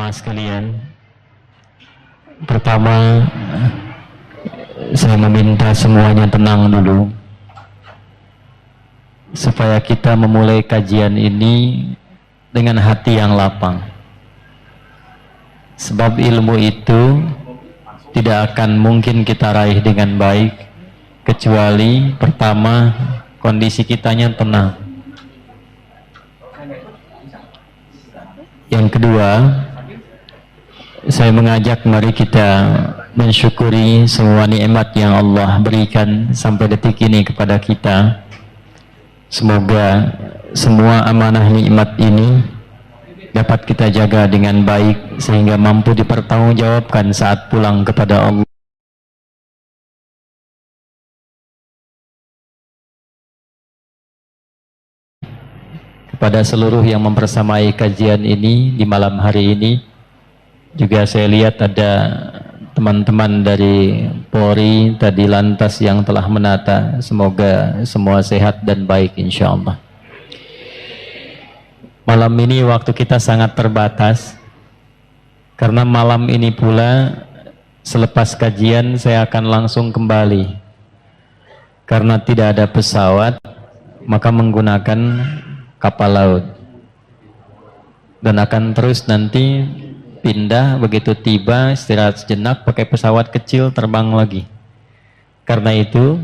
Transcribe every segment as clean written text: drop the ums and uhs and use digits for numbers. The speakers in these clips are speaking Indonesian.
jamaah sekalian, pertama saya meminta semuanya tenang dulu supaya kita memulai kajian ini dengan hati yang lapang, sebab ilmu itu tidak akan mungkin kita raih dengan baik kecuali pertama kondisi kitanya tenang. Yang kedua, saya mengajak mari kita mensyukuri semua nikmat yang Allah berikan sampai detik ini kepada kita. Semoga semua amanah nikmat ini dapat kita jaga dengan baik sehingga mampu dipertanggungjawabkan saat pulang kepada Allah. Kepada seluruh yang mempersamai kajian ini di malam hari ini, juga saya lihat ada teman-teman dari Polri tadi lantas yang telah menata. Semoga semua sehat dan baik insya Allah. Malam ini waktu kita sangat terbatas, karena malam ini pula selepas kajian saya akan langsung kembali. Karena tidak ada pesawat, maka menggunakan kapal laut, dan akan terus nanti pindah begitu tiba, istirahat sejenak, pakai pesawat kecil terbang lagi. Karena itu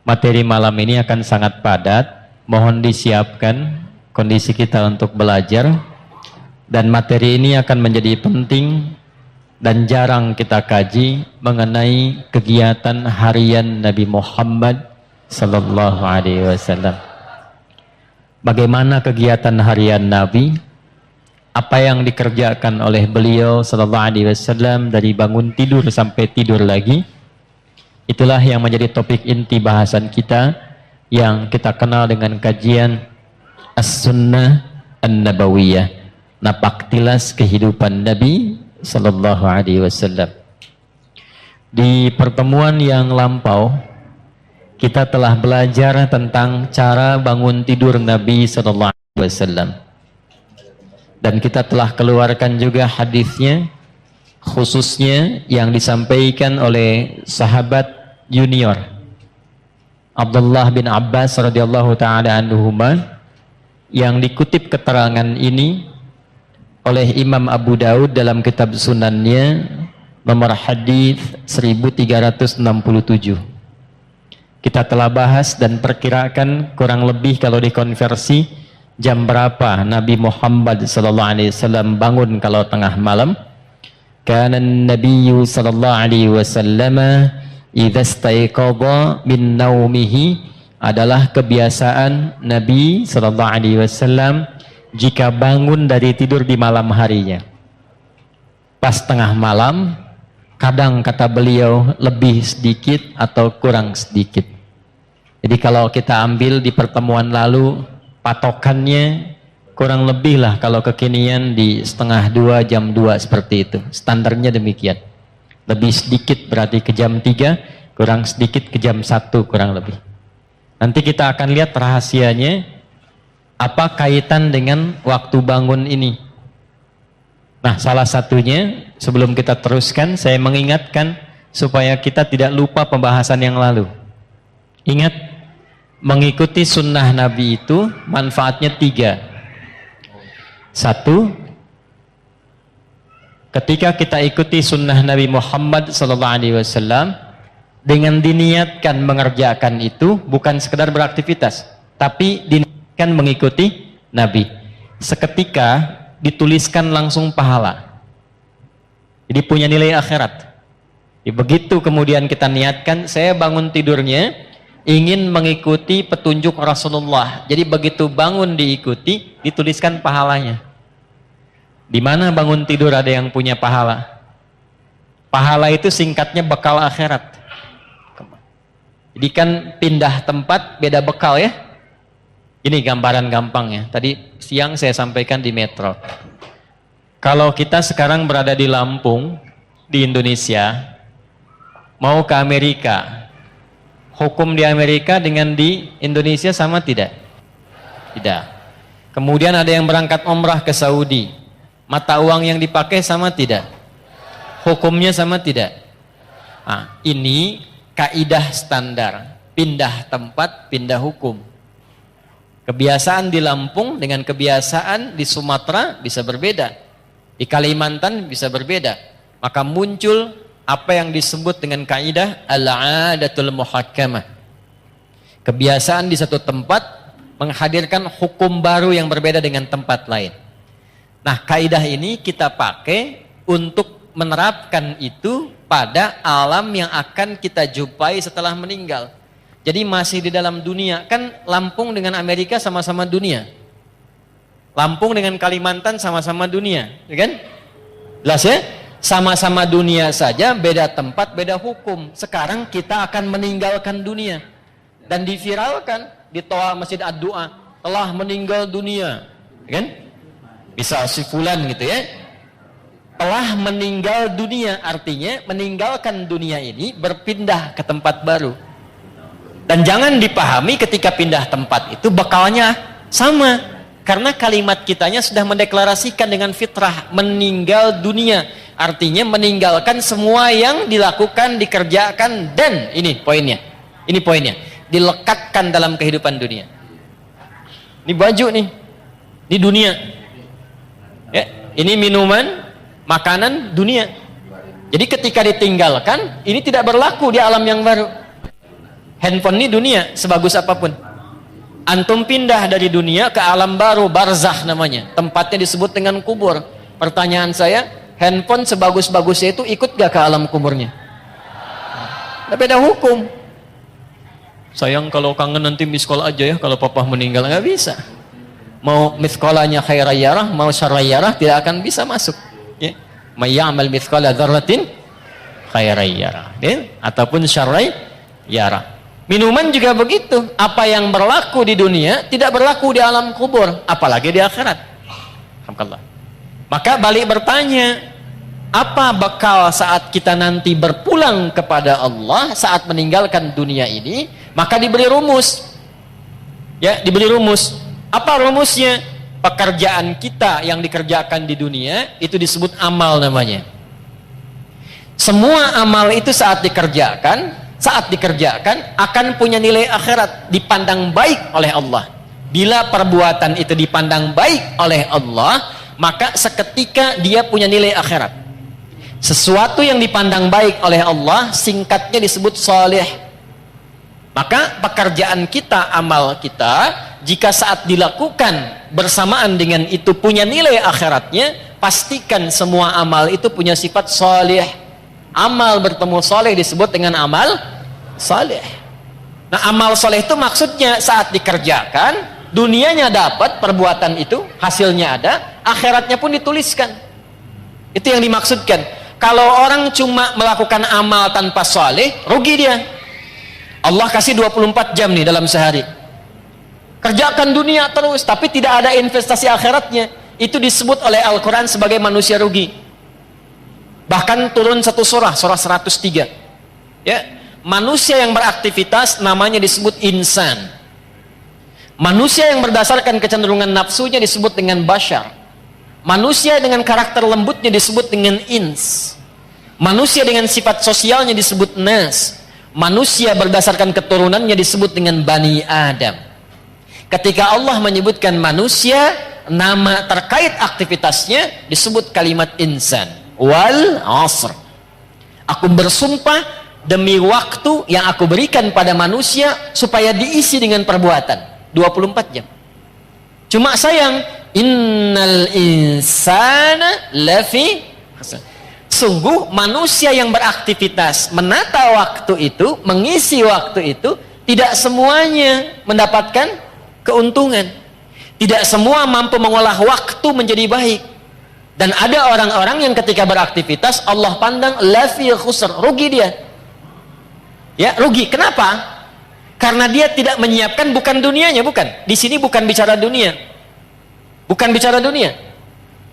materi malam ini akan sangat padat, mohon disiapkan kondisi kita untuk belajar, dan materi ini akan menjadi penting dan jarang kita kaji mengenai kegiatan harian Nabi Muhammad sallallahu alaihi wasallam. Bagaimana kegiatan harian Nabi, apa yang dikerjakan oleh beliau sallallahu alaihi wasallam dari bangun tidur sampai tidur lagi. Itulah yang menjadi topik inti bahasan kita yang kita kenal dengan kajian As-Sunnah An-Nabawiyah, napak tilas kehidupan Nabi sallallahu alaihi wasallam. Di pertemuan yang lampau kita telah belajar tentang cara bangun tidur Nabi sallallahu alaihi wasallam. Dan kita telah keluarkan juga hadisnya, khususnya yang disampaikan oleh sahabat junior Abdullah bin Abbas radhiyallahu taala anhuma, yang dikutip keterangan ini oleh Imam Abu Daud dalam kitab Sunannya nomor hadis 1367. Kita telah bahas dan perkirakan kurang lebih kalau dikonversi jam berapa Nabi Muhammad sallallahu alaihi wasallam bangun kalau tengah malam. Kana an-nabiyyu sallallahu alaihi wasallam idza istayqadha min naumihi, adalah kebiasaan Nabi sallallahu alaihi wasallam jika bangun dari tidur di malam harinya. Pas tengah malam, kadang kata beliau lebih sedikit atau kurang sedikit. Jadi kalau kita ambil di pertemuan lalu, patokannya kurang lebih lah kalau kekinian di 1:30 jam 2 seperti itu. Standarnya demikian. Lebih sedikit berarti ke jam 3, kurang sedikit ke jam 1 kurang lebih. Nanti kita akan lihat rahasianya, apa kaitan dengan waktu bangun ini. Nah, salah satunya sebelum kita teruskan, saya mengingatkan supaya kita tidak lupa pembahasan yang lalu. Ingat, mengikuti sunnah Nabi itu manfaatnya 3. 1, ketika kita ikuti sunnah Nabi Muhammad SAW dengan diniatkan mengerjakan itu, bukan sekedar beraktivitas, tapi diniatkan mengikuti Nabi, seketika dituliskan langsung pahala. Jadi punya nilai akhirat. Begitu kemudian kita niatkan, saya bangun tidurnya ingin mengikuti petunjuk Rasulullah. Jadi begitu bangun diikuti, dituliskan pahalanya. Di mana bangun tidur ada yang punya pahala? Pahala itu singkatnya bekal akhirat. Jadi kan pindah tempat beda bekal ya. Ini gambaran gampangnya. Tadi siang saya sampaikan di Metro. Kalau kita sekarang berada di Lampung, di Indonesia, mau ke Amerika, hukum di Amerika dengan di Indonesia sama tidak? Tidak. Kemudian ada yang berangkat umrah ke Saudi, Mata uang yang dipakai sama tidak? Hukumnya sama tidak? Nah, ini kaidah standar. Pindah tempat, pindah hukum. Kebiasaan di Lampung dengan kebiasaan di Sumatera bisa berbeda. Di Kalimantan bisa berbeda. Maka muncul apa yang disebut dengan kaidah al-'adatul muhakkamah. Kebiasaan di satu tempat menghadirkan hukum baru yang berbeda dengan tempat lain. Nah, kaidah ini kita pakai untuk menerapkan itu pada alam yang akan kita jumpai setelah meninggal. Jadi masih di dalam dunia, kan Lampung dengan Amerika sama-sama dunia. Lampung dengan Kalimantan sama-sama dunia, ya kan? Jelas ya? Sama-sama dunia saja, beda tempat, beda hukum. Sekarang kita akan meninggalkan dunia dan diviralkan di toa Masjid Ad-Du'a, telah meninggal dunia, ya kan? Bisa si fulan gitu ya. Telah meninggal dunia, artinya meninggalkan dunia ini berpindah ke tempat baru. Dan jangan dipahami ketika pindah tempat itu bekalnya sama. Karena kalimat kitanya sudah mendeklarasikan dengan fitrah meninggal dunia. Artinya meninggalkan semua yang dilakukan, dikerjakan, dan ini poinnya. Ini poinnya. Dilekatkan dalam kehidupan dunia. Ini baju nih. Ini dunia. Ya, ini minuman, makanan dunia. Jadi ketika ditinggalkan, ini tidak berlaku di alam yang baru. Handphone ini dunia, sebagus apapun. Antum pindah dari dunia ke alam baru, barzakh namanya. Tempatnya disebut dengan kubur. Pertanyaan saya, handphone sebagus-bagusnya itu ikut gak ke alam kuburnya? Nah, beda hukum. Sayang kalau kangen nanti miskol aja ya, kalau papa meninggal. Nggak bisa. Mau miskolanya khairayyarah, mau syarrayyarah, tidak akan bisa masuk. Ya. Mayyamal miskola dzarratin khairayyarah. Ya. Ataupun syarrayyarah. Minuman juga begitu. Apa yang berlaku di dunia tidak berlaku di alam kubur, apalagi di akhirat. Alhamdulillah. Maka balik bertanya, apa bekal saat kita nanti berpulang kepada Allah saat meninggalkan dunia ini? Maka diberi rumus. Ya, diberi rumus. Apa rumusnya? Pekerjaan kita yang dikerjakan di dunia itu disebut amal namanya. Semua amal itu saat dikerjakan akan punya nilai akhirat, dipandang baik oleh Allah. Bila perbuatan itu dipandang baik oleh Allah, maka seketika dia punya nilai akhirat. Sesuatu yang dipandang baik oleh Allah singkatnya disebut salih. Maka pekerjaan kita, amal kita, jika saat dilakukan bersamaan dengan itu punya nilai akhiratnya, pastikan semua amal itu punya sifat salih. Amal bertemu saleh disebut dengan amal saleh. Nah, amal saleh itu maksudnya saat dikerjakan, dunianya dapat perbuatan itu, hasilnya ada, akhiratnya pun dituliskan. Itu yang dimaksudkan. Kalau orang cuma melakukan amal tanpa saleh, rugi dia. Allah kasih 24 jam nih dalam sehari. Kerjakan dunia terus, tapi tidak ada investasi akhiratnya. Itu disebut oleh Al-Quran sebagai manusia rugi. Bahkan turun satu surah 103. Ya, manusia yang beraktivitas namanya disebut insan. Manusia yang berdasarkan kecenderungan nafsunya disebut dengan bashar. Manusia dengan karakter lembutnya disebut dengan ins. Manusia dengan sifat sosialnya disebut nas. Manusia berdasarkan keturunannya disebut dengan Bani Adam. Ketika Allah menyebutkan manusia, nama terkait aktivitasnya disebut kalimat insan. Wal asr. Aku bersumpah demi waktu yang aku berikan pada manusia supaya diisi dengan perbuatan 24 jam. Cuma sayang, innal insana lafi khusr. Sungguh manusia yang beraktivitas menata waktu itu, mengisi waktu itu, tidak semuanya mendapatkan keuntungan. Tidak semua mampu mengolah waktu menjadi baik. Dan ada orang-orang yang ketika beraktivitas Allah pandang lafi khusr, rugi dia. Ya, rugi. Kenapa? Karena dia tidak menyiapkan bukan dunianya, bukan. Di sini bukan bicara dunia. Bukan bicara dunia.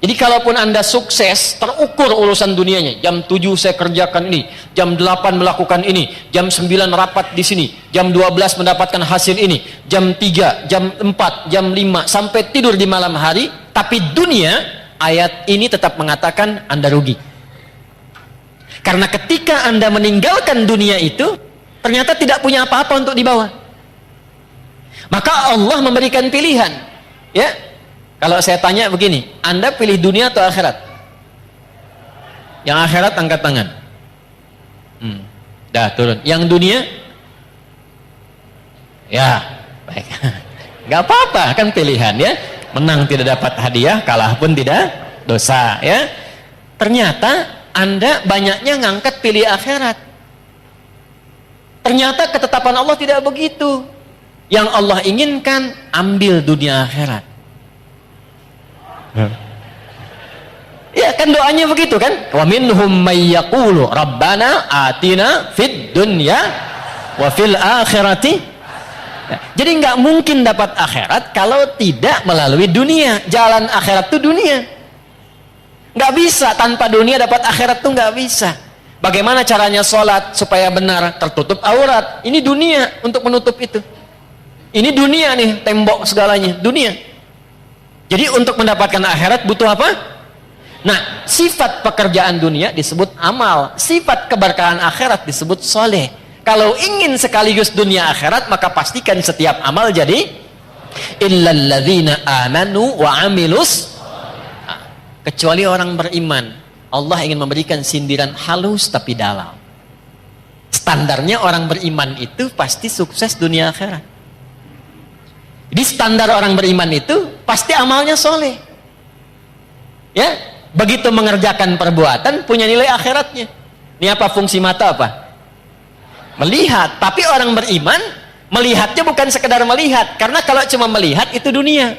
Jadi kalaupun Anda sukses, terukur urusan dunianya. Jam 7 saya kerjakan ini, jam 8 melakukan ini, jam 9 rapat di sini, jam 12 mendapatkan hasil ini, jam 3, jam 4, jam 5 sampai tidur di malam hari, tapi dunia ayat ini tetap mengatakan Anda rugi. Karena ketika Anda meninggalkan dunia itu, ternyata tidak punya apa-apa untuk dibawa. Maka Allah memberikan pilihan. Ya, kalau saya tanya begini, Anda pilih dunia atau akhirat? Yang akhirat angkat tangan. Dah turun. Yang dunia? Ya, baik. Gak apa-apa, kan pilihan ya. Menang tidak dapat hadiah, kalah pun tidak dosa ya. Ternyata Anda banyaknya ngangkat pilih akhirat. Ternyata ketetapan Allah tidak begitu. Yang Allah inginkan, ambil dunia akhirat. Ya kan doanya begitu kan? Wa minhum may yaqulu rabbana atina fid dunya wa fil akhirati. Jadi nggak mungkin dapat akhirat kalau tidak melalui dunia. Jalan akhirat itu dunia. Nggak bisa tanpa dunia dapat akhirat tuh nggak bisa. Bagaimana caranya sholat supaya benar, tertutup aurat? Ini dunia untuk menutup itu. Ini dunia nih, tembok segalanya, dunia. Jadi untuk mendapatkan akhirat butuh apa? Nah, sifat pekerjaan dunia disebut amal, sifat keberkahan akhirat disebut soleh. Kalau ingin sekaligus dunia akhirat, maka pastikan setiap amal jadi illalladzina amanu wa amilus. Kecuali orang beriman, Allah ingin memberikan sindiran halus tapi dalam. Standarnya orang beriman itu pasti sukses dunia akhirat. Jadi standar orang beriman itu pasti amalnya soleh. Ya, begitu mengerjakan perbuatan punya nilai akhiratnya. Ini apa fungsi mata apa? Melihat. Tapi orang beriman melihatnya bukan sekedar melihat, karena kalau cuma melihat itu dunia.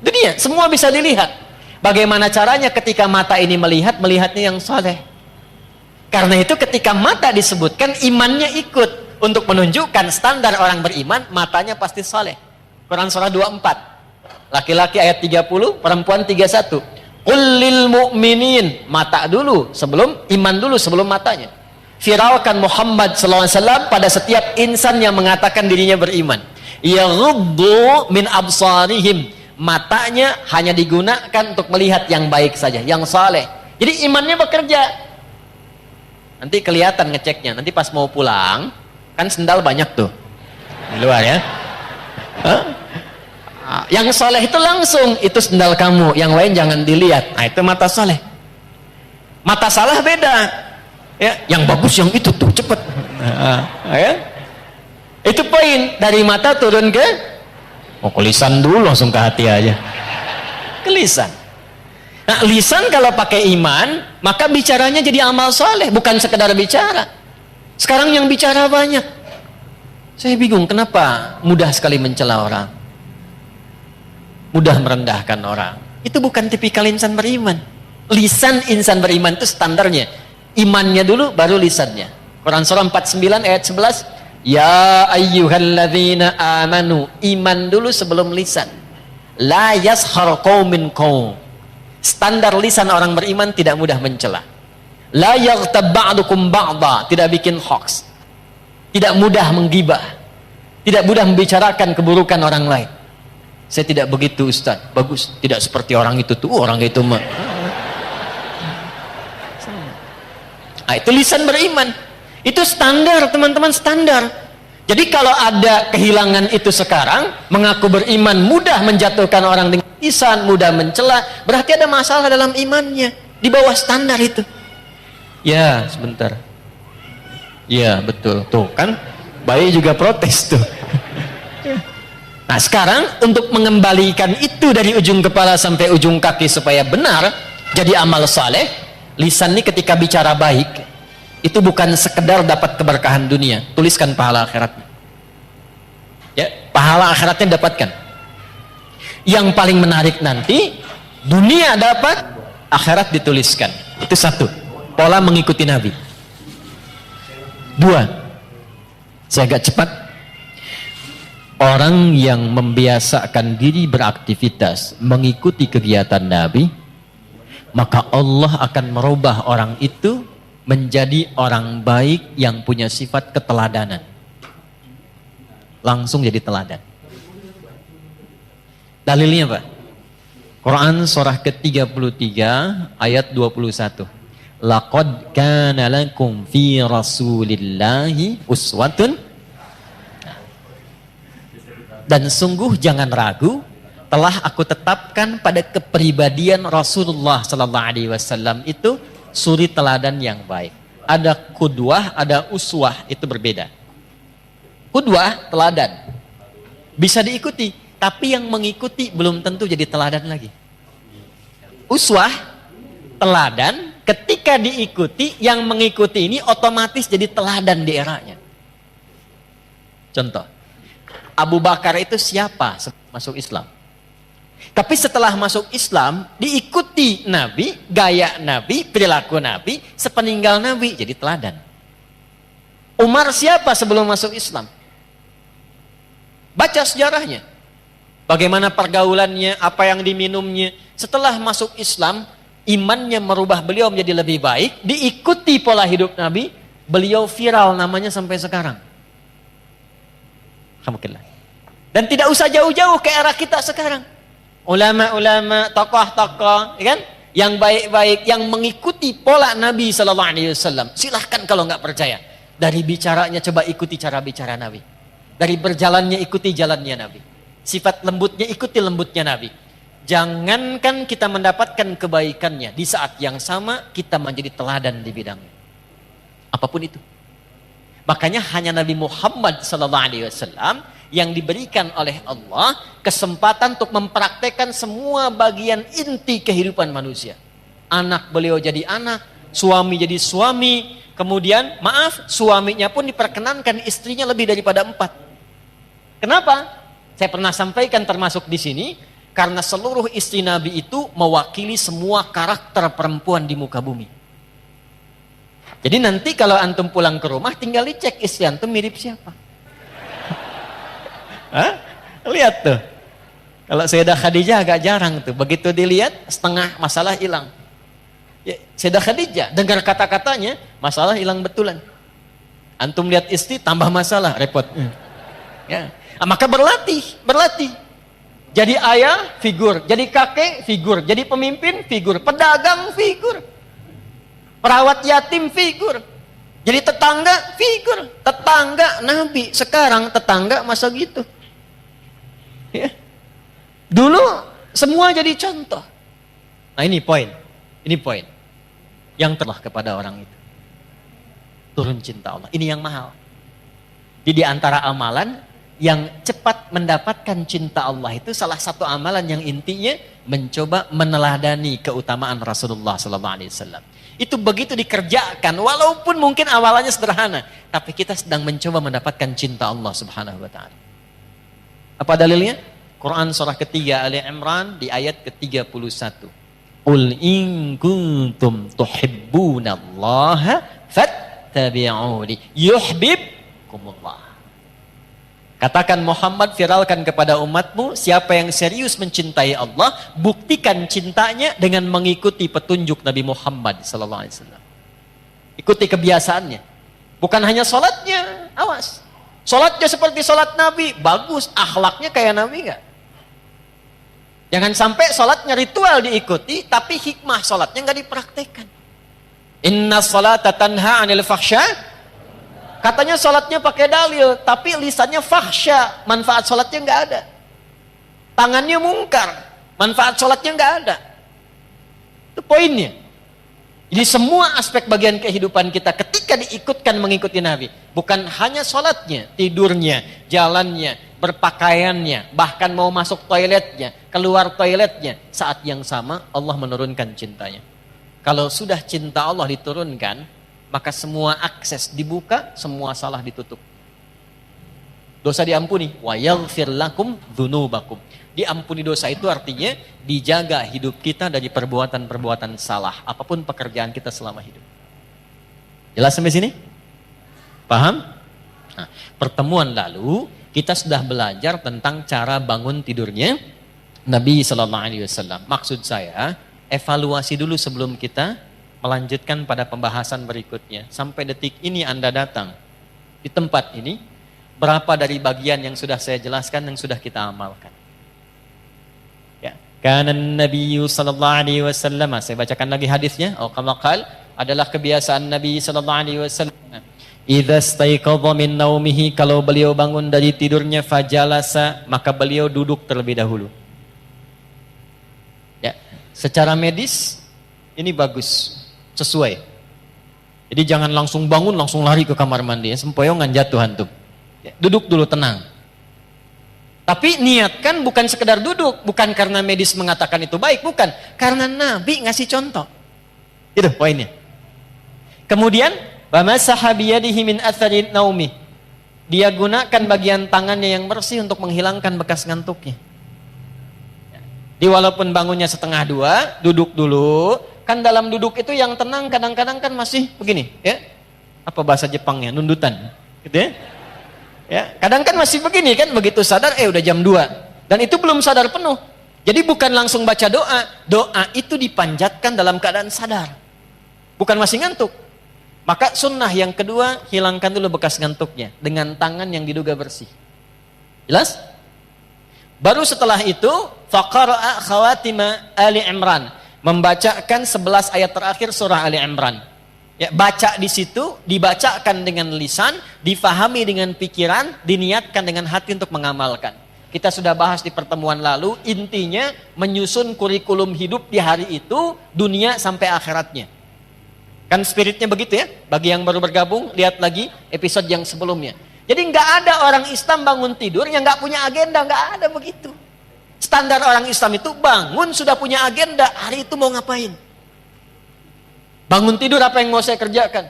Dunia, semua bisa dilihat. Bagaimana caranya ketika mata ini melihat, melihatnya yang soleh. Karena itu ketika mata disebutkan, imannya ikut untuk menunjukkan standar orang beriman, matanya pasti soleh. Quran surah 24, laki-laki ayat 30, perempuan 31. Qul lil mu'minin, mata dulu sebelum iman dulu sebelum matanya. Viralkan Muhammad SAW pada setiap insan yang mengatakan dirinya beriman. Yaghuddu min absarihim, matanya hanya digunakan untuk melihat yang baik saja, yang saleh. Jadi imannya bekerja. Nanti kelihatan ngeceknya. Nanti pas mau pulang, kan sendal banyak tuh di luar ya. Yang soleh itu langsung, itu sendal kamu, yang lain jangan dilihat. Nah itu mata soleh. Mata salah beda ya, yang bagus yang itu tuh cepet ya. Itu poin, dari mata turun ke lisan dulu, langsung ke hati aja, ke lisan. Nah lisan kalau pakai iman, maka bicaranya jadi amal soleh, bukan sekedar bicara. Sekarang yang bicara banyak. Saya bingung kenapa mudah sekali mencela orang, mudah merendahkan orang. Itu bukan tipikal insan beriman. Lisan insan beriman itu standarnya, imannya dulu baru lisannya. Quran surah 49 ayat 11, ya ayyuhalladzina amanu, iman dulu sebelum lisan. La yashar qaumin qaum, standar lisan orang beriman tidak mudah mencela. La yaghtab ba'dukum ba'da, tidak bikin hoax, tidak mudah menggibah, tidak mudah membicarakan keburukan orang lain. Saya tidak begitu Ustaz, bagus, tidak seperti orang itu tuh, orang itu mah. Nah, itu lisan beriman. Itu standar teman-teman, standar. Jadi kalau ada kehilangan itu sekarang, mengaku beriman mudah menjatuhkan orang dengan lisan, mudah mencela, berarti ada masalah dalam imannya, di bawah standar itu. Ya sebentar, ya betul, tuh kan bayi juga protes tuh. Nah sekarang untuk mengembalikan itu dari ujung kepala sampai ujung kaki supaya benar jadi amal saleh, lisan ini ketika bicara baik itu bukan sekedar dapat keberkahan dunia, tuliskan pahala akhiratnya. Ya, pahala akhiratnya dapatkan. Yang paling menarik nanti, dunia dapat, akhirat dituliskan. Itu satu, pola mengikuti Nabi. Dua, saya agak cepat. Orang yang membiasakan diri beraktivitas mengikuti kegiatan Nabi, maka Allah akan merubah orang itu menjadi orang baik yang punya sifat keteladanan. Langsung jadi teladan. Dalilnya Pak? Quran surah ke-33 ayat 21. Laqad kana lakum fi rasulillahi uswatun. Dan sungguh jangan ragu, telah aku tetapkan pada kepribadian Rasulullah sallallahu alaihi wasallam itu suri teladan yang baik. Ada qudwah, ada uswah, itu berbeda. Qudwah teladan bisa diikuti, tapi yang mengikuti belum tentu jadi teladan lagi. Uswah teladan, ketika diikuti, yang mengikuti ini otomatis jadi teladan di eranya. Contoh, Abu Bakar itu siapa masuk Islam? Tapi setelah masuk Islam, diikuti Nabi, gaya Nabi, perilaku Nabi, sepeninggal Nabi, jadi teladan. Umar siapa sebelum masuk Islam? Baca sejarahnya. Bagaimana pergaulannya, apa yang diminumnya. Setelah masuk Islam, imannya merubah beliau menjadi lebih baik, diikuti pola hidup Nabi, beliau viral namanya sampai sekarang. Alhamdulillah. Dan tidak usah jauh-jauh ke era kita sekarang. Ulama-ulama, tokoh-tokoh, kan? Yang baik-baik, yang mengikuti pola Nabi sallallahu alaihi wasallam. Silahkan kalau nggak percaya. Dari bicaranya coba ikuti cara bicara Nabi. Dari berjalannya ikuti jalannya Nabi. Sifat lembutnya ikuti lembutnya Nabi. Jangankan kita mendapatkan kebaikannya, di saat yang sama kita menjadi teladan di bidangnya. Apapun itu. Makanya hanya Nabi Muhammad SAW yang diberikan oleh Allah kesempatan untuk mempraktekkan semua bagian inti kehidupan manusia. Anak beliau jadi anak, suami jadi suami, kemudian suaminya pun diperkenankan istrinya lebih daripada 4. Kenapa? Saya pernah sampaikan termasuk di sini, karena seluruh istri Nabi itu mewakili semua karakter perempuan di muka bumi. Jadi nanti kalau antum pulang ke rumah, tinggal dicek istri antum mirip siapa. Hah? Lihat tuh. Kalau Sayyidah Khadijah agak jarang tuh. Begitu dilihat, setengah masalah hilang. Ya, Sayyidah Khadijah, dengar kata-katanya, masalah hilang betulan. Antum lihat istri, tambah masalah, repot. Ya. Maka berlatih. Jadi ayah, figur. Jadi kakek, figur. Jadi pemimpin, figur. Pedagang, figur. Perawat yatim, figur. Jadi tetangga, figur. Tetangga Nabi. Sekarang tetangga masa gitu. Ya. Dulu semua jadi contoh. Nah ini poin. Yang telah kepada orang itu. Turun cinta Allah. Ini yang mahal. Jadi di antara amalan yang cepat mendapatkan cinta Allah itu salah satu amalan yang intinya mencoba meneladani keutamaan Rasulullah SAW. Itu begitu dikerjakan, walaupun mungkin awalannya sederhana, tapi kita sedang mencoba mendapatkan cinta Allah Subhanahu Wa Taala. Apa dalilnya? Quran surah ketiga Ali Imran di ayat ke-31. Qul in kuntum tuhibbunallaha fattabi'uni yuhibbukumullah. Katakan Muhammad, viralkan kepada umatmu, siapa yang serius mencintai Allah, buktikan cintanya dengan mengikuti petunjuk Nabi Muhammad SAW. Ikuti kebiasaannya. Bukan hanya sholatnya, awas. Sholatnya seperti sholat Nabi, bagus. Akhlaknya kayak Nabi nggak? Jangan sampai sholatnya ritual diikuti, tapi hikmah sholatnya nggak dipraktekkan. Inna sholata tanha anil fahsya. Katanya sholatnya pakai dalil, tapi lisannya fahsya, manfaat sholatnya nggak ada. Tangannya mungkar, manfaat sholatnya nggak ada. Itu poinnya. Jadi semua aspek bagian kehidupan kita ketika diikutkan mengikuti Nabi, bukan hanya sholatnya, tidurnya, jalannya, berpakaiannya, bahkan mau masuk toiletnya, keluar toiletnya, saat yang sama Allah menurunkan cintanya. Kalau sudah cinta Allah diturunkan, maka semua akses dibuka, semua salah ditutup. Dosa diampuni, wa yaghfir lakum dzunubakum. Diampuni dosa itu artinya dijaga hidup kita dari perbuatan-perbuatan salah, apapun pekerjaan kita selama hidup. Jelas sampai sini? Paham? Nah, pertemuan lalu kita sudah belajar tentang cara bangun tidurnya Nabi sallallahu alaihi wasallam. Maksud saya, evaluasi dulu sebelum kita melanjutkan pada pembahasan berikutnya. Sampai detik ini Anda datang di tempat ini, berapa dari bagian yang sudah saya jelaskan yang sudah kita amalkan? Ya. Kana Nabi sallallahu alaihi wasallam, saya bacakan lagi hadisnya, kama qala, adalah kebiasaan Nabi sallallahu alaihi wasallam. Idza staiqadha min naumihi, kalau beliau bangun dari tidurnya, fajalasa, maka beliau duduk terlebih dahulu. Ya, secara medis ini bagus, sesuai. Jadi jangan langsung bangun langsung lari ke kamar mandi, ya, sempoyongan jatuh antum. Ya, duduk dulu tenang. Tapi niatkan bukan sekedar duduk, bukan karena medis mengatakan itu baik, bukan, karena Nabi ngasih contoh. Itu poinnya. Kemudian Bamasaha biyadihi min athari naumi. Dia gunakan bagian tangannya yang bersih untuk menghilangkan bekas ngantuknya. Di walaupun bangunnya setengah dua, duduk dulu. Kan dalam duduk itu yang tenang kadang-kadang kan masih begini, ya. Apa bahasa Jepangnya? Nundutan, gitu ya. Ya, kadang kan masih begini kan, begitu sadar udah jam 2. Dan itu belum sadar penuh. Jadi bukan langsung baca doa. Doa itu dipanjatkan dalam keadaan sadar. Bukan masih ngantuk. Maka sunnah yang kedua, hilangkan dulu bekas ngantuknya dengan tangan yang diduga bersih. Jelas? Baru setelah itu, faqara'a khawatima Ali Imran, membacakan 11 ayat terakhir surah Ali Imran. Ya, baca di situ, dibacakan dengan lisan, difahami dengan pikiran, diniatkan dengan hati untuk mengamalkan. Kita sudah bahas di pertemuan lalu, intinya menyusun kurikulum hidup di hari itu, dunia sampai akhiratnya. Kan spiritnya begitu ya. Bagi yang baru bergabung, lihat lagi episode yang sebelumnya. Jadi nggak ada orang Islam bangun tidur yang nggak punya agenda, nggak ada begitu. Standar orang Islam itu bangun sudah punya agenda, hari itu mau ngapain. Bangun tidur apa yang mau saya kerjakan.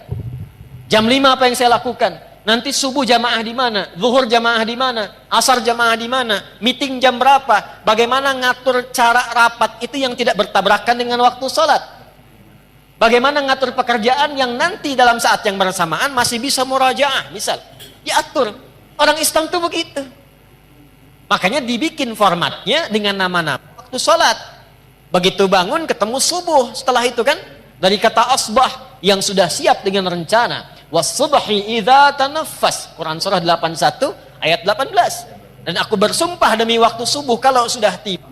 Jam 5 apa yang saya lakukan. Nanti subuh jamaah di mana, zuhur jamaah di mana, asar jamaah di mana, meeting jam berapa, bagaimana ngatur cara rapat itu yang tidak bertabrakan dengan waktu sholat. Bagaimana ngatur pekerjaan yang nanti dalam saat yang bersamaan masih bisa murajaah, misal. Diatur. Orang Islam tuh begitu. Makanya dibikin formatnya dengan nama-nama waktu sholat. Begitu bangun ketemu subuh. Setelah itu kan, dari kata asbah yang sudah siap dengan rencana. Was-subhi idza tanaffas. Quran surah 81 ayat 18. Dan aku bersumpah demi waktu subuh kalau sudah tiba,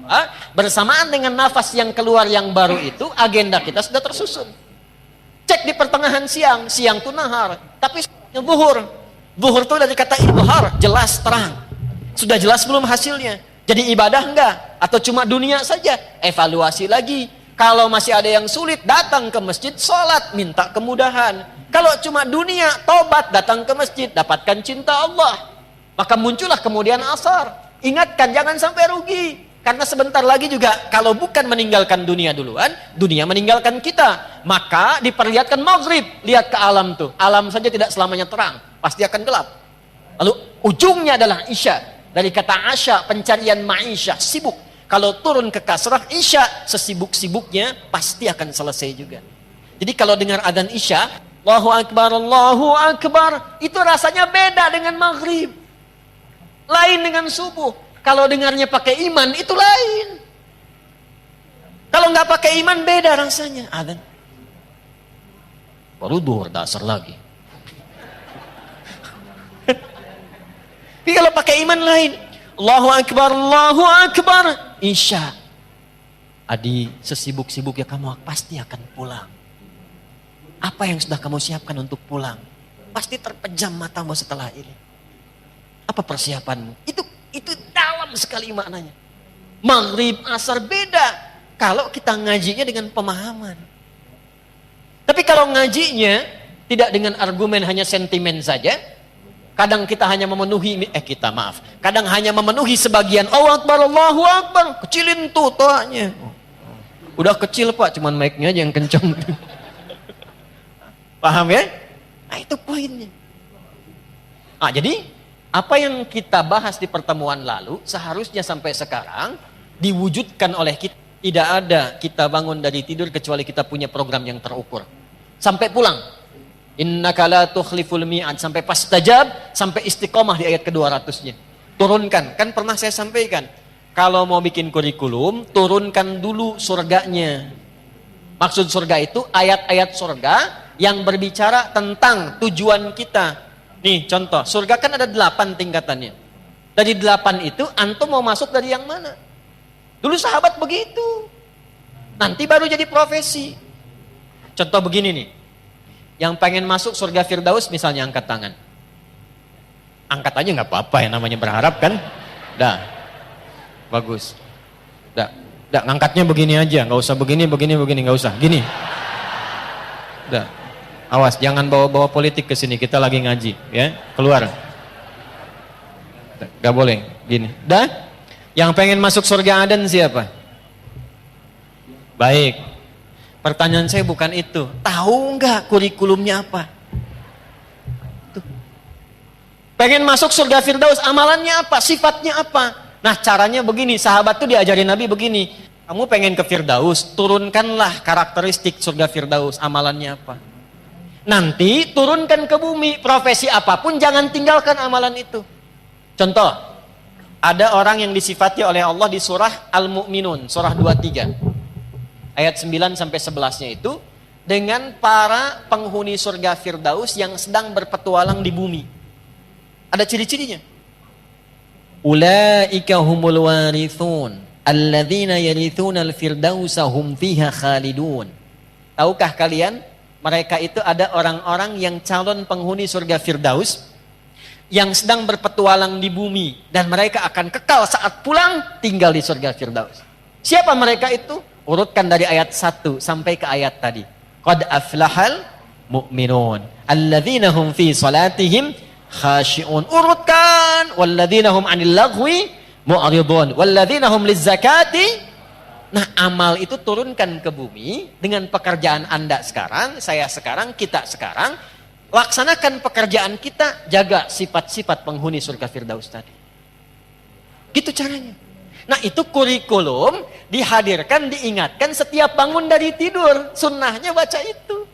bersamaan dengan nafas yang keluar yang baru itu, agenda kita sudah tersusun. Cek di pertengahan siang, siang itu nahar, tapi zuhur. Zuhur itu dari kata idhar, jelas terang. Sudah jelas belum hasilnya? Jadi ibadah enggak? Atau cuma dunia saja? Evaluasi lagi. Kalau masih ada yang sulit, datang ke masjid, sholat, minta kemudahan. Kalau cuma dunia, tobat, datang ke masjid, dapatkan cinta Allah. Maka muncullah kemudian asar. Ingatkan jangan sampai rugi. Karena sebentar lagi juga kalau bukan meninggalkan dunia duluan, dunia meninggalkan kita. Maka diperlihatkan maghrib. Lihat ke alam tuh. Alam saja tidak selamanya terang. Pasti akan gelap. Lalu ujungnya adalah isya. Dari kata asya, pencarian ma'isyah, sibuk. Kalau turun ke kasrah isya, sesibuk-sibuknya pasti akan selesai juga. Jadi kalau dengar adzan isya, Allahu Akbar, Allahu Akbar, itu rasanya beda dengan maghrib. Lain dengan subuh. Kalau dengarnya pakai iman itu lain. Kalau nggak pakai iman beda rasanya. Adzan. Baru duhur dasar lagi. Tapi kalau pakai iman lain. Allahu Akbar, Allahu Akbar. Isya. Adi, sesibuk-sibuknya kamu pasti akan pulang. Apa yang sudah kamu siapkan untuk pulang? Pasti terpejam matamu setelah ini. Apa persiapanmu? Itu dalam sekali maknanya. Maghrib, asar beda. Kalau kita ngajinya dengan pemahaman. Tapi kalau ngajinya tidak dengan argumen hanya sentimen saja. Kadang kita hanya memenuhi, kadang hanya memenuhi sebagian. Allahu Akbar, Allahu Akbar. Kecilin tuh toanya. Udah kecil Pak, cuman mic-nya aja yang kencang. Paham ya? Nah itu poinnya. Jadi apa yang kita bahas di pertemuan lalu seharusnya sampai sekarang diwujudkan oleh kita. Tidak ada kita bangun dari tidur kecuali kita punya program yang terukur. Sampai pulang. Innaka la tukhliful mi'ad, sampai pastajab, sampai istiqomah di ayat ke-200-nya. Turunkan, kan pernah saya sampaikan. Kalau mau bikin kurikulum, turunkan dulu surganya. Maksud surga itu ayat-ayat surga yang berbicara tentang tujuan kita. Nih contoh, surga kan ada 8 tingkatannya. Dari 8 itu, antum mau masuk dari yang mana? Dulu sahabat begitu. Nanti baru jadi profesi. Contoh begini nih. Yang pengen masuk surga Firdaus misalnya angkat tangan. Angkat aja nggak apa-apa, yang namanya berharap kan. Dah. Bagus. Dah. Ngangkatnya begini aja, nggak usah begini, nggak usah. Gini. Dah. Awas, jangan bawa-bawa politik ke sini. Kita lagi ngaji, ya. Keluar. Gak boleh. Gini. Dah. Yang pengen masuk surga Aden siapa? Baik. Pertanyaan saya bukan itu. Tahu nggak kurikulumnya apa? Tuh. Pengen masuk surga Firdaus, amalannya apa? Sifatnya apa? Nah, caranya begini. Sahabat tuh diajarin Nabi begini. Kamu pengen ke Firdaus, turunkanlah karakteristik surga Firdaus, amalannya apa? Nanti turunkan ke bumi, profesi apapun jangan tinggalkan amalan itu. Contoh, ada orang yang disifati oleh Allah di surah Al-Mu'minun, surah 23. Ayat 9 sampai 11-nya itu dengan para penghuni surga Firdaus yang sedang berpetualang di bumi. Ada ciri-cirinya. Ulaika humul warithun alladzina yarithuna al-firdausa hum fiha khalidun. Tahukah kalian, mereka itu ada orang-orang yang calon penghuni surga Firdaus yang sedang berpetualang di bumi dan mereka akan kekal saat pulang tinggal di surga Firdaus. Siapa mereka itu? Urutkan dari ayat 1 sampai ke ayat tadi. Qad aflahal mu'minun alladzina hum fi salatihim khashi'un. Urutkan walladzina hum 'anil lagwi mu'ridun walladzina hum lizzakati. Nah, amal itu turunkan ke bumi dengan pekerjaan Anda sekarang, saya sekarang, kita sekarang. Laksanakan pekerjaan kita, jaga sifat-sifat penghuni surga Firdaus tadi. Gitu caranya. Nah, itu kurikulum dihadirkan, diingatkan setiap bangun dari tidur. Sunnahnya baca itu.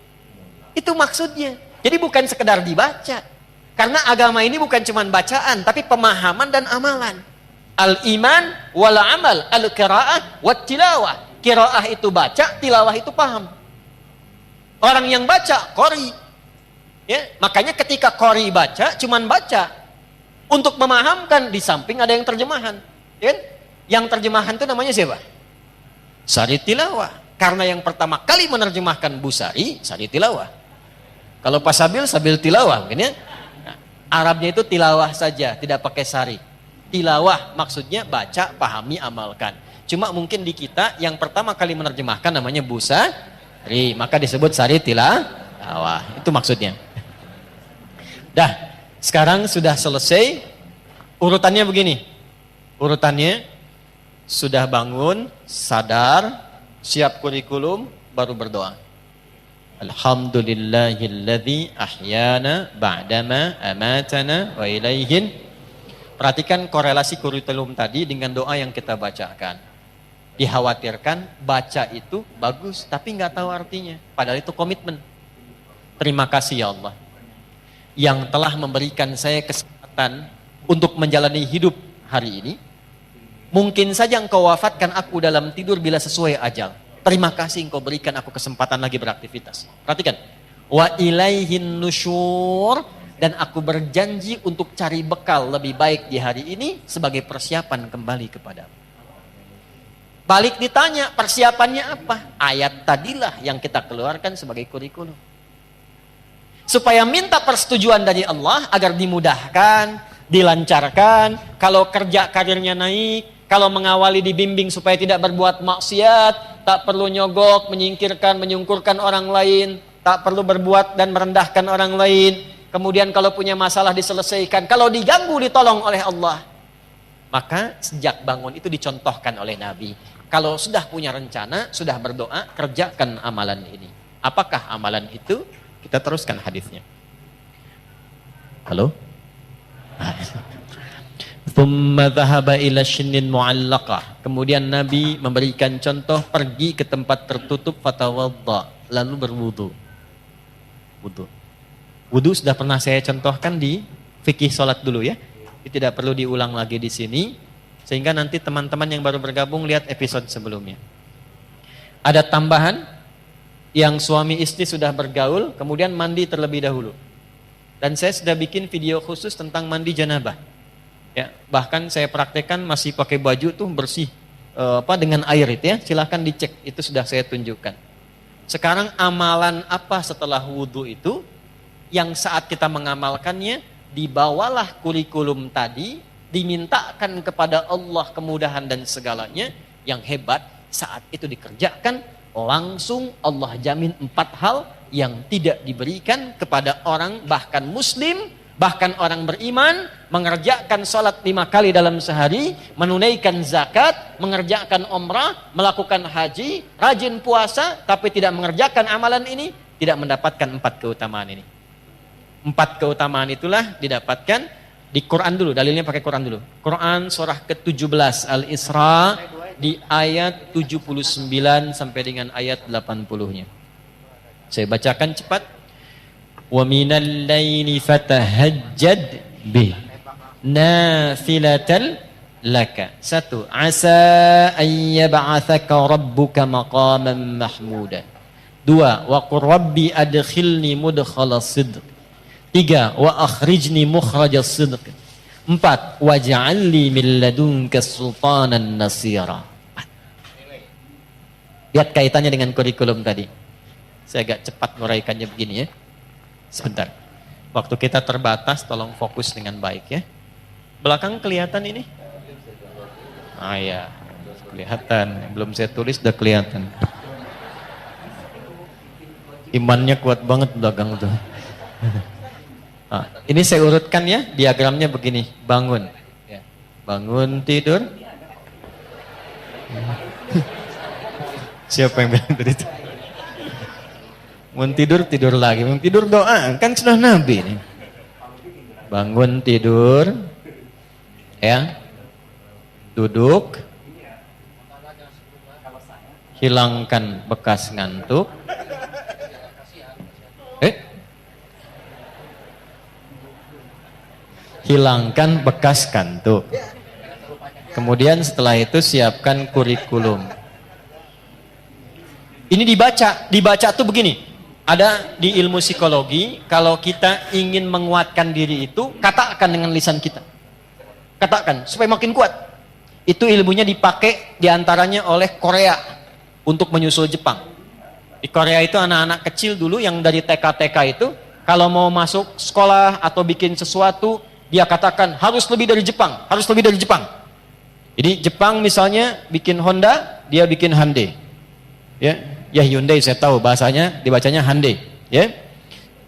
Itu maksudnya. Jadi bukan sekedar dibaca. Karena agama ini bukan cuma bacaan, tapi pemahaman dan amalan. Al-iman wal amal, al-qira'ah wat tilawah. Qira'ah itu baca, tilawah itu paham. Orang yang baca, qori. Ya, makanya ketika qori baca, cuman baca. Untuk memahamkan, di samping ada yang terjemahan. Ya? Yang terjemahan itu namanya siapa? Sari tilawah. Karena yang pertama kali menerjemahkan Busari, Sari tilawah. Kalau Pak Sabil, Sabil tilawah. Mungkin ya? Nah, Arabnya itu tilawah saja, tidak pakai sari. Tilawah maksudnya baca, pahami, amalkan. Cuma mungkin di kita yang pertama kali menerjemahkan namanya Busari, maka disebut Sari tilawah. Itu maksudnya. Dah, sekarang sudah selesai. Urutannya begini. Urutannya sudah bangun, sadar, siap kurikulum, baru berdoa. Alhamdulillahilladzi ahyana ba'dama amatana wa ilaihin. Perhatikan korelasi kurikulum tadi dengan doa yang kita bacakan. Dikhawatirkan baca itu bagus tapi nggak tahu artinya. Padahal itu komitmen. Terima kasih ya Allah yang telah memberikan saya kesempatan untuk menjalani hidup hari ini. Mungkin saja engkau wafatkan aku dalam tidur bila sesuai ajal. Terima kasih engkau berikan aku kesempatan lagi beraktivitas. Perhatikan. Wa ilaihin nusyur. Dan aku berjanji untuk cari bekal lebih baik di hari ini sebagai persiapan kembali kepadamu. Balik ditanya, persiapannya apa? Ayat tadilah yang kita keluarkan sebagai kurikulum. Supaya minta persetujuan dari Allah agar dimudahkan, dilancarkan, kalau kerja karirnya naik, kalau mengawali dibimbing supaya tidak berbuat maksiat, tak perlu nyogok, menyingkirkan, menyungkurkan orang lain, tak perlu berbuat dan merendahkan orang lain. Kemudian kalau punya masalah diselesaikan, kalau diganggu ditolong oleh Allah. Maka sejak bangun itu dicontohkan oleh Nabi. Kalau sudah punya rencana, sudah berdoa, kerjakan amalan ini. Apakah amalan itu? Kita teruskan hadisnya. Halo? Thumma dhahaba ila shinin mu'allaqah. Kemudian Nabi memberikan contoh pergi ke tempat tertutup fatawadda, lalu berwudu. Wudu sudah pernah saya contohkan di fikih sholat dulu ya. Ini tidak perlu diulang lagi di sini. Sehingga nanti teman-teman yang baru bergabung lihat episode sebelumnya. Ada tambahan yang suami istri sudah bergaul, kemudian mandi terlebih dahulu. Dan saya sudah bikin video khusus tentang mandi janabah. Ya, bahkan saya praktekkan masih pakai baju tuh bersih. dengan air itu ya, silahkan dicek, itu sudah saya tunjukkan. Sekarang amalan apa setelah wudhu itu, yang saat kita mengamalkannya, dibawalah kurikulum tadi, dimintakan kepada Allah kemudahan dan segalanya, yang hebat saat itu dikerjakan, langsung Allah jamin 4 hal yang tidak diberikan kepada orang bahkan muslim, bahkan orang beriman, mengerjakan sholat 5 kali dalam sehari, menunaikan zakat, mengerjakan umrah, melakukan haji, rajin puasa, tapi tidak mengerjakan amalan ini, tidak mendapatkan 4 keutamaan ini. 4 keutamaan itulah didapatkan di Quran dulu, dalilnya pakai Quran dulu. Quran surah ke-17 Al-Isra di ayat 79 sampai dengan ayat 80-nya. Saya bacakan cepat. Wa minal laili fatahajjad bih nafilatan laka. 1. Asa an yab'atsaka rabbuka maqaman mahmuda. 2. Wa qur rabbi adkhilni mudkhala sidq. 3. Wa akhrijni mukhraja sidq. 4. Waj'alni min ladunka sultanan nasira. Lihat kaitannya dengan kurikulum tadi. Saya agak cepat nguraikannya begini ya. Sebentar. Waktu kita terbatas, tolong fokus dengan baik ya. Belakang kelihatan ini? Ah ya, kelihatan. Belum saya tulis udah kelihatan. Imannya kuat banget belakang tuh. Nah, ini saya urutkan ya, diagramnya begini. Bangun. Bangun tidur. Siapa yang bilang tadi itu? Mau tidur, tidur lagi. Mau tidur doa, kan sudah Nabi ini. Bangun tidur, ya, duduk, hilangkan bekas ngantuk, hilangkan bekas ngantuk. Kemudian setelah itu siapkan kurikulum. Ini dibaca tuh begini. Ada di ilmu psikologi, kalau kita ingin menguatkan diri itu, katakan dengan lisan kita. Katakan, supaya makin kuat. Itu ilmunya dipakai diantaranya oleh Korea untuk menyusul Jepang. Di Korea itu anak-anak kecil dulu yang dari TK-TK itu, kalau mau masuk sekolah atau bikin sesuatu, dia katakan harus lebih dari Jepang, harus lebih dari Jepang. Jadi Jepang misalnya bikin Honda, dia bikin Hyundai. Ya Hyundai saya tahu bahasanya dibacanya Hyundai, ya.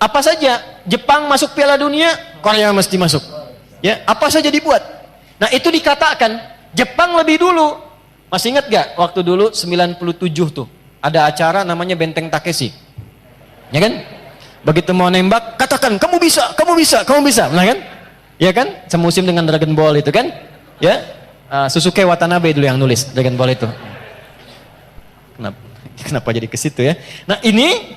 Apa saja Jepang masuk Piala Dunia, Korea mesti masuk. Ya, apa saja dibuat. Nah, itu dikatakan Jepang lebih dulu. Masih ingat gak waktu dulu 97 tuh ada acara namanya Benteng Takeshi. Ya kan? Begitu mau nembak, katakan kamu bisa, kamu bisa, kamu bisa. Nah kan? Ya kan? Semusim dengan Dragon Ball itu kan? Ya. Susuke Watanabe dulu yang nulis Dragon Ball itu. Kenapa jadi ke situ ya? Nah ini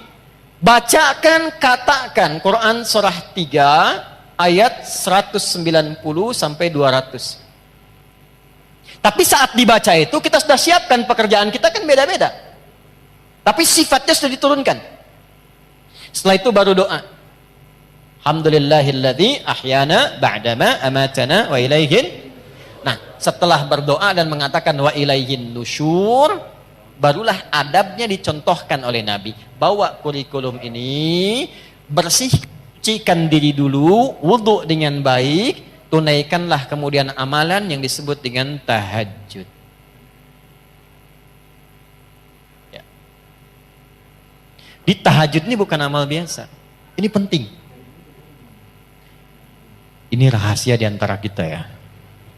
bacakan, katakan Quran surah 3 ayat 190 sampai 200. Tapi saat dibaca itu kita sudah siapkan pekerjaan kita kan beda-beda. Tapi sifatnya sudah diturunkan. Setelah itu baru doa. Alhamdulillahilladzi ahyana ba'dama amatana wa ilaihin. Nah, setelah berdoa dan mengatakan wa ilaihin nusyur, barulah adabnya dicontohkan oleh Nabi. Bawa kurikulum ini, bersihkan diri dulu, wudhu dengan baik, tunaikanlah kemudian amalan yang disebut dengan tahajud. Ya. Di tahajud ini bukan amal biasa. Ini penting. Ini rahasia di antara kita ya.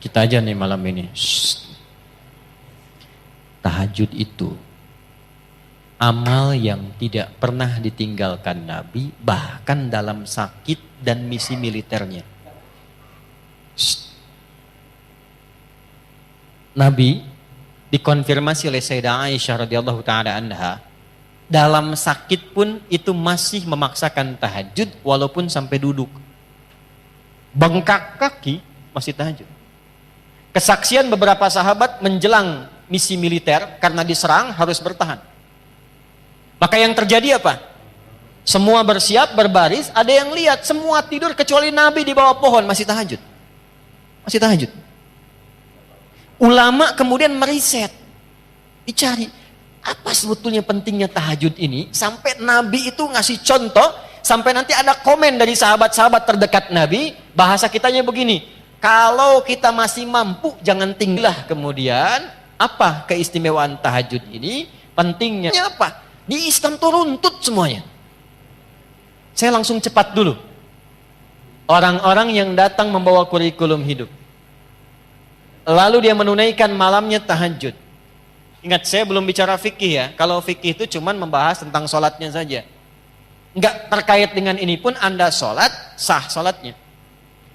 Kita aja nih malam ini. Shh. Tahajud itu amal yang tidak pernah ditinggalkan Nabi, bahkan dalam sakit dan misi militernya. Nabi dikonfirmasi oleh Sayyidah Aisyah radhiyallahu taala anha, dalam sakit pun itu masih memaksakan tahajud walaupun sampai duduk. Bengkak kaki masih tahajud. Kesaksian beberapa sahabat menjelang misi militer karena diserang harus bertahan. Maka yang terjadi apa? Semua bersiap, berbaris, ada yang lihat semua tidur kecuali Nabi di bawah pohon masih tahajud. Masih tahajud. Ulama kemudian meriset. Dicari. Apa sebetulnya pentingnya tahajud ini? Sampai Nabi itu ngasih contoh, sampai nanti ada komen dari sahabat-sahabat terdekat Nabi, bahasa kitanya begini, kalau kita masih mampu, jangan tinggallah kemudian. Apa keistimewaan tahajud ini? Pentingnya apa? Di Islam tuh runtut semuanya. Saya langsung cepat dulu. Orang-orang yang datang membawa kurikulum hidup. Lalu dia menunaikan malamnya tahajud. Ingat, saya belum bicara fikih ya. Kalau fikih itu cuman membahas tentang sholatnya saja. Enggak terkait dengan ini pun Anda sholat, sah sholatnya.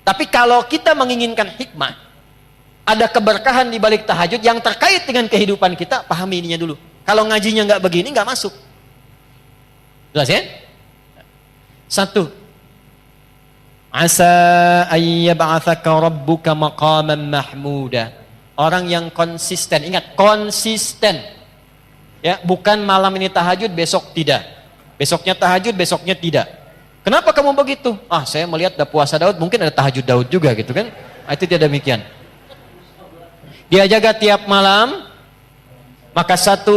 Tapi kalau kita menginginkan hikmah, ada keberkahan di balik tahajud yang terkait dengan kehidupan kita, pahami ininya dulu. Kalau ngajinya enggak begini, enggak masuk. Jelas ya? 1. Asa ayyab'athaka rabbuka maqaman mahmuda. Orang yang konsisten, ingat konsisten. Ya, bukan malam ini tahajud, besok tidak. Besoknya tahajud, besoknya tidak. Kenapa kamu begitu? Ah, saya melihat ada puasa Daud, mungkin ada tahajud Daud juga gitu kan. Itu tidak demikian. Dia jaga tiap malam, maka 1,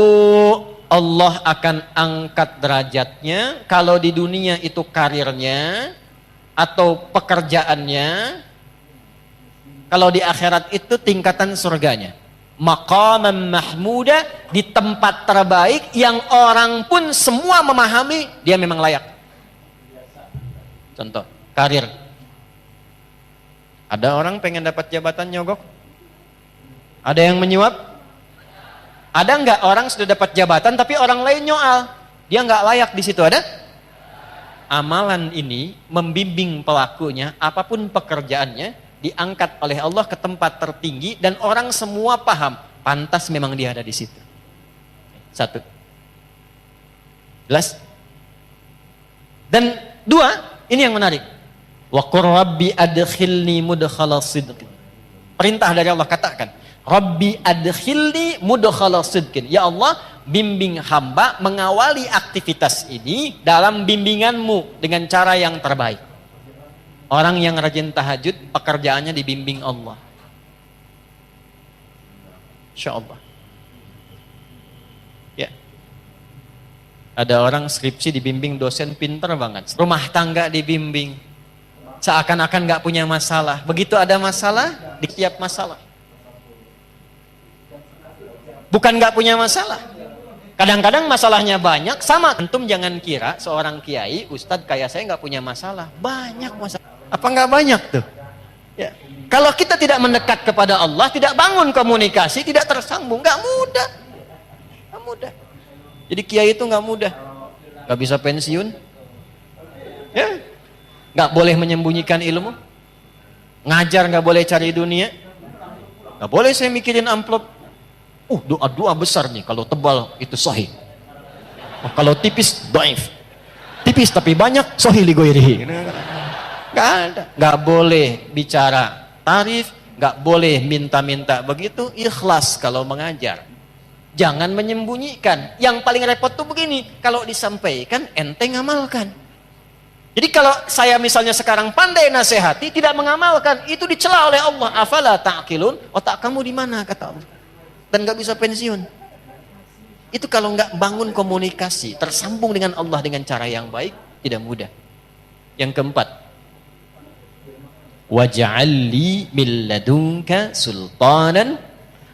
Allah akan angkat derajatnya. Kalau di dunia itu karirnya atau pekerjaannya, kalau di akhirat itu tingkatan surganya. Maqaman mahmuda, di tempat terbaik yang orang pun semua memahami dia memang layak. Contoh, karir. Ada orang pengen dapat jabatan nyogok? Ada yang menyuap? Ada nggak orang sudah dapat jabatan tapi orang lain nyoal? Dia nggak layak di situ, ada? Amalan ini membimbing pelakunya, apapun pekerjaannya, diangkat oleh Allah ke tempat tertinggi dan orang semua paham, pantas memang dia ada di situ. 1. Jelas? Dan 2, ini yang menarik. Wa qur rabbi adkhilni mudkhala sidqin. Perintah dari Allah, katakan, Rabbi adkhilni mudkhala sidqin. Ya Allah, bimbing hamba mengawali aktivitas ini dalam bimbinganmu dengan cara yang terbaik. Orang yang rajin tahajud, pekerjaannya dibimbing Allah. Insya Allah. Ya. Ada orang skripsi dibimbing dosen pinter banget. Rumah tangga dibimbing. Seakan-akan gak punya masalah. Begitu ada masalah, ditiap masalah. Bukan gak punya masalah. Kadang-kadang masalahnya banyak. Sama, antum jangan kira seorang kiai, ustadz kayak saya gak punya masalah. Banyak masalah. Apa enggak banyak tuh? Ya. Kalau kita tidak mendekat kepada Allah, tidak bangun komunikasi, tidak tersambung, enggak mudah. Enggak mudah. Jadi kiai itu enggak mudah. Enggak bisa pensiun. Ya. Enggak boleh menyembunyikan ilmu. Ngajar enggak boleh cari dunia. Enggak boleh saya mikirin amplop. Doa-doa besar nih, kalau tebal itu sahih. Kalau tipis dhaif. Tipis tapi banyak sahih li ghairihi. Gak ada, gak boleh bicara tarif, gak boleh minta-minta begitu, ikhlas kalau mengajar. Jangan menyembunyikan. Yang paling repot tuh begini, kalau disampaikan ente ngamalkan. Jadi kalau saya misalnya sekarang pandai nasihati, tidak mengamalkan, itu dicela oleh Allah. Afala ta'qilun, otak kamu di mana kata Allah. Dan gak bisa pensiun. Itu kalau gak bangun komunikasi, tersambung dengan Allah dengan cara yang baik, tidak mudah. Yang keempat, waj'alli min ladunka sultanan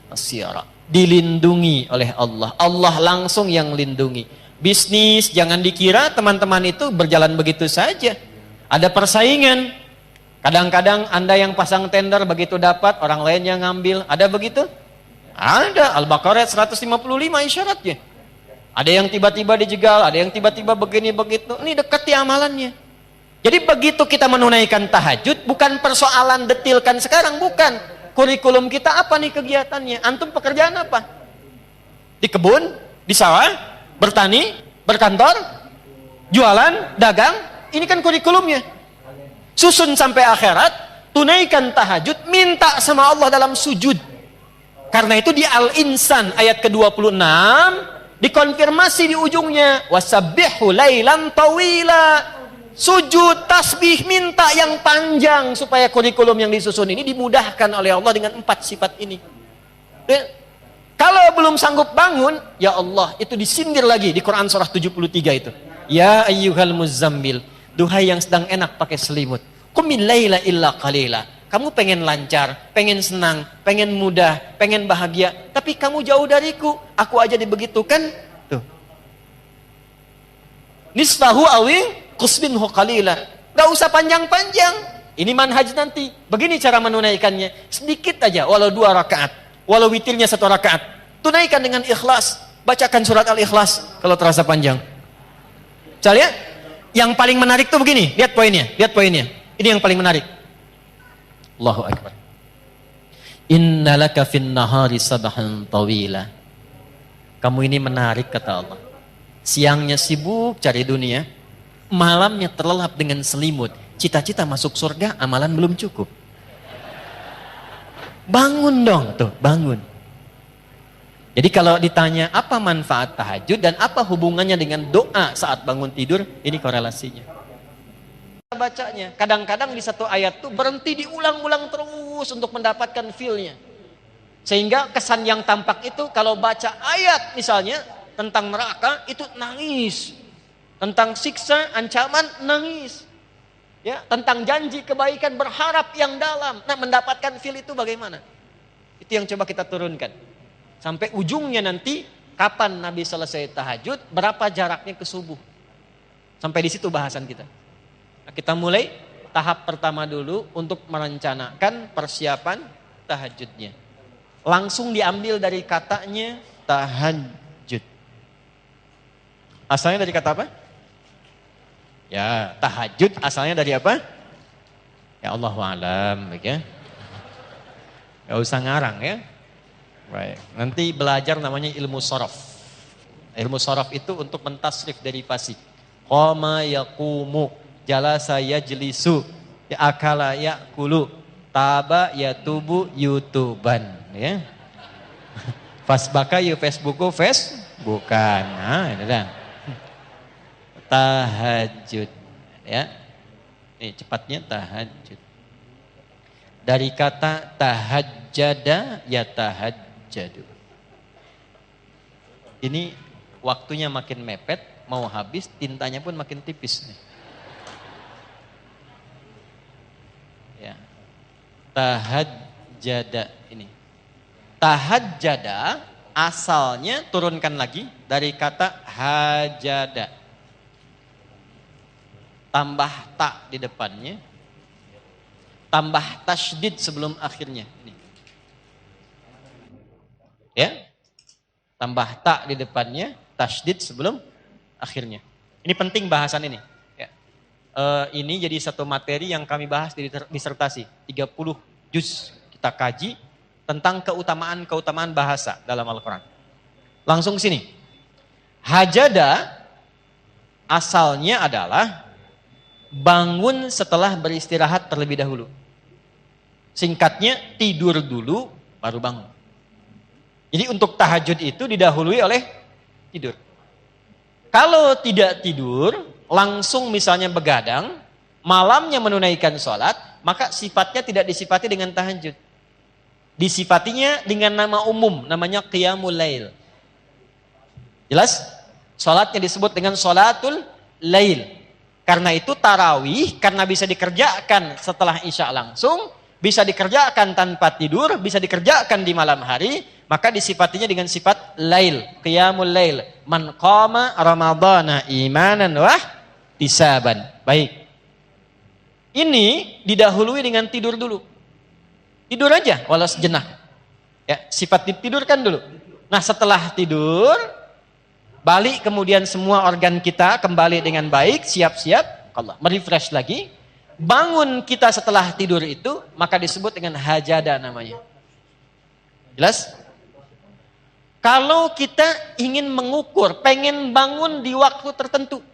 nasira. Dilindungi oleh Allah. Allah langsung yang lindungi. Bisnis jangan dikira teman-teman itu berjalan begitu saja. Ada persaingan. Kadang-kadang Anda yang pasang tender begitu dapat, orang lain yang ngambil. Ada begitu? Ada. Al-Baqarah 155 isyaratnya. Ada yang tiba-tiba dijegal, ada yang tiba-tiba begini begitu. Ini dekati amalannya. Jadi begitu kita menunaikan tahajud, bukan persoalan detilkan sekarang, bukan. Kurikulum kita apa nih kegiatannya? Antum pekerjaan apa? Di kebun, di sawah, bertani, berkantor, jualan, dagang. Ini kan kurikulumnya. Susun sampai akhirat, tunaikan tahajud, minta sama Allah dalam sujud. Karena itu di Al-Insan ayat ke-26 dikonfirmasi di ujungnya, wasabbihu lailan tawila. Sujud, tasbih, minta yang panjang supaya kurikulum yang disusun ini dimudahkan oleh Allah dengan 4 sifat ini. Kalau belum sanggup bangun, ya Allah, itu disindir lagi di Quran surah 73 itu. Ya ayyuhal muzammil, duhai yang sedang enak pakai selimut. Qumil laila illa qalila. Kamu pengen lancar, pengen senang, pengen mudah, pengen bahagia, tapi kamu jauh dariku. Aku aja dibegitukan. Tuh. Nisfahu awi qusbinhu qalila. Gak usah panjang-panjang. Ini manhaj nanti. Begini cara menunaikannya. Sedikit aja, walau 2 rakaat. Walau witirnya 1 rakaat. Tunaikan dengan ikhlas. Bacakan surat Al-Ikhlas kalau terasa panjang. Coba lihat. Yang paling menarik tuh begini. Lihat poinnya. Lihat poinnya. Ini yang paling menarik. Allahu Akbar. Innalaka fin nahari sabahan tawila. Kamu ini menarik kata Allah. Siangnya sibuk cari dunia. Malamnya terlelap dengan selimut. Cita-cita masuk surga, amalan belum cukup. Bangun dong, tuh, bangun. Jadi kalau ditanya apa manfaat tahajud dan apa hubungannya dengan doa saat bangun tidur, ini korelasinya. Bacanya, kadang-kadang di satu ayat tuh berhenti diulang-ulang terus untuk mendapatkan feel-nya. Sehingga kesan yang tampak itu kalau baca ayat misalnya tentang neraka itu nangis. Tentang siksa, ancaman, nangis. Ya, tentang janji kebaikan, berharap yang dalam. Nah, mendapatkan feel itu bagaimana? Itu yang coba kita turunkan. Sampai ujungnya nanti, kapan Nabi selesai tahajud, berapa jaraknya ke subuh. Sampai di situ bahasan kita. Nah, kita mulai tahap pertama dulu untuk merencanakan persiapan tahajudnya. Langsung diambil dari katanya tahajud. Asalnya dari kata apa? Ya, tahajud asalnya dari apa? Ya Allahu a'lam, ya. Gak usah ngarang ya. Baik. Nanti belajar namanya ilmu sorof. Ilmu sorof itu untuk mentasrif derivasi. Qama yaqumu, jalasa yajlisu, ya akala yakulu, taba yatubu yutuban, ya. Fasbaka yu Facebooku bukan. Nah, ini dah. Tahajud, ya. Ini cepatnya tahajud. Dari kata tahajjada ya tahajjadu. Ini waktunya makin mepet, mau habis, tintanya pun makin tipis nih. Ya. Tahajjada ini. Tahajjada asalnya turunkan lagi dari kata hajada. Tambah ta di depannya. Tambah tasydid sebelum akhirnya. Ini. Ya. Tambah ta di depannya, tasydid sebelum akhirnya. Ini penting bahasan ini. Ya. Ini jadi satu materi yang kami bahas di disertasi. 30 juz kita kaji tentang keutamaan bahasa dalam Al-Quran. Langsung sini. Hajada asalnya adalah bangun setelah beristirahat terlebih dahulu. Singkatnya, tidur dulu baru bangun. Jadi untuk tahajud itu didahului oleh tidur. Kalau tidak tidur, langsung misalnya begadang, malamnya menunaikan sholat, maka sifatnya tidak disifati dengan tahajud. Disifatinya dengan nama umum, namanya qiyamul lail. Jelas? Sholatnya disebut dengan sholatul lail. Karena itu tarawih, karena bisa dikerjakan setelah isya langsung, bisa dikerjakan tanpa tidur, bisa dikerjakan di malam hari, maka disifatinya dengan sifat lail, qiyamul lail. Man qama ramadhana imanan wah ihtisaban. Baik. Ini didahului dengan tidur dulu. Tidur aja walau sejenak. Ya, sifat ditidurkan dulu. Nah, setelah tidur, balik kemudian semua organ kita kembali dengan baik, siap-siap, Allah merefresh lagi. Bangun kita setelah tidur itu, maka disebut dengan hajada namanya. Jelas? Kalau kita ingin mengukur, pengen bangun di waktu tertentu.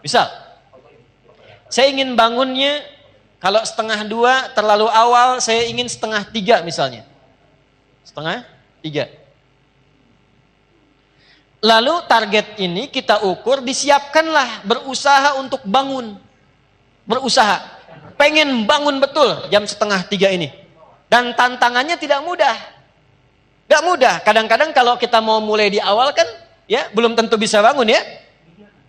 Misal, saya ingin bangunnya, kalau 1:30 terlalu awal, saya ingin 2:30 misalnya. 2:30. Lalu target ini kita ukur, disiapkanlah berusaha untuk bangun. Berusaha. Pengen bangun betul jam 2:30 ini. Dan tantangannya tidak mudah. Gak mudah. Kadang-kadang kalau kita mau mulai di awal kan, ya belum tentu bisa bangun ya.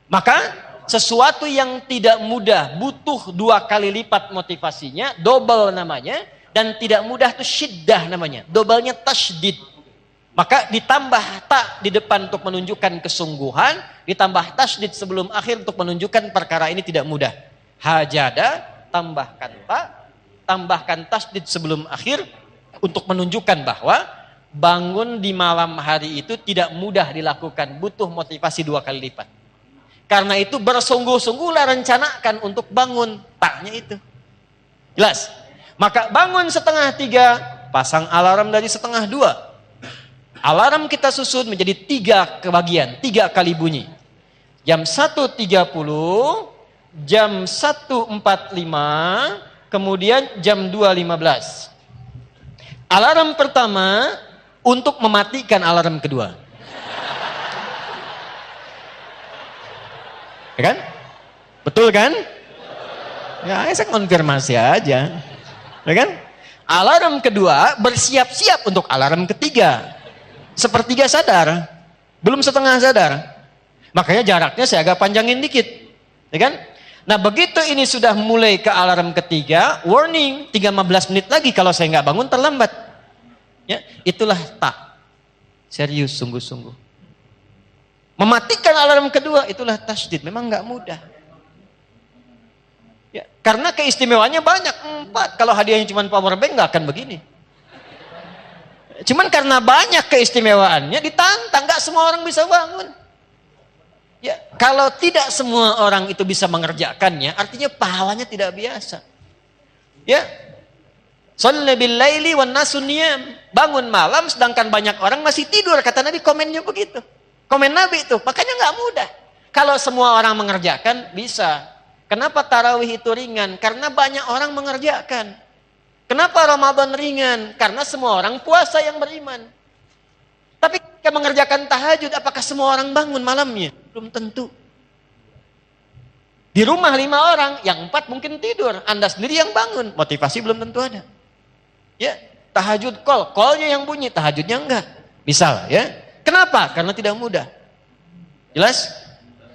Maka sesuatu yang tidak mudah butuh 2 kali lipat motivasinya, double namanya, dan tidak mudah itu syiddah namanya, doublenya tasydid. Maka ditambah tak di depan untuk menunjukkan kesungguhan, ditambah tasydid sebelum akhir untuk menunjukkan perkara ini tidak mudah. Hajada, tambahkan tak, tambahkan tasydid sebelum akhir untuk menunjukkan bahwa bangun di malam hari itu tidak mudah dilakukan, butuh motivasi 2 kali lipat. Karena itu bersungguh-sungguhlah rencanakan untuk bangun. Taknya itu. Jelas? Maka bangun 2:30, pasang alarm dari 1:30. Alarm kita susun menjadi 3 kebagian, 3 kali bunyi. Jam 1:30, jam 1:45, kemudian jam 2:15. Alarm pertama untuk mematikan alarm kedua. Ya kan? Betul kan? Ya, saya konfirmasi aja. Ya kan? Alarm kedua bersiap-siap untuk alarm ketiga. 1/3 sadar, belum 1/2 sadar. Makanya jaraknya saya agak panjangin dikit. Ya kan? Nah, begitu ini sudah mulai ke alarm ketiga, warning, 15 menit lagi kalau saya nggak bangun terlambat. Ya, itulah tak. Serius, sungguh-sungguh. Mematikan alarm kedua itulah tasydid. Memang nggak mudah. Ya, karena keistimewaannya banyak. 4. Kalau hadiahnya cuma power bank nggak akan begini. Cuman karena banyak keistimewaannya ditantang. Nggak semua orang bisa bangun. Ya, kalau tidak semua orang itu bisa mengerjakannya, artinya pahalanya tidak biasa. Ya, sholli bil laili wan nasu niyam. Bangun malam sedangkan banyak orang masih tidur. Kata Nabi, komennya begitu. Komen Nabi itu, makanya nggak mudah. Kalau semua orang mengerjakan, bisa. Kenapa tarawih itu ringan? Karena banyak orang mengerjakan. Kenapa Ramadan ringan? Karena semua orang puasa yang beriman. Tapi ketika mengerjakan tahajud, apakah semua orang bangun malamnya? Belum tentu. Di rumah 5 orang, yang 4 mungkin tidur. Anda sendiri yang bangun, motivasi belum tentu ada. Ya, tahajud call-nya yang bunyi, tahajudnya enggak. Misal ya. Kenapa? Karena tidak mudah. Jelas?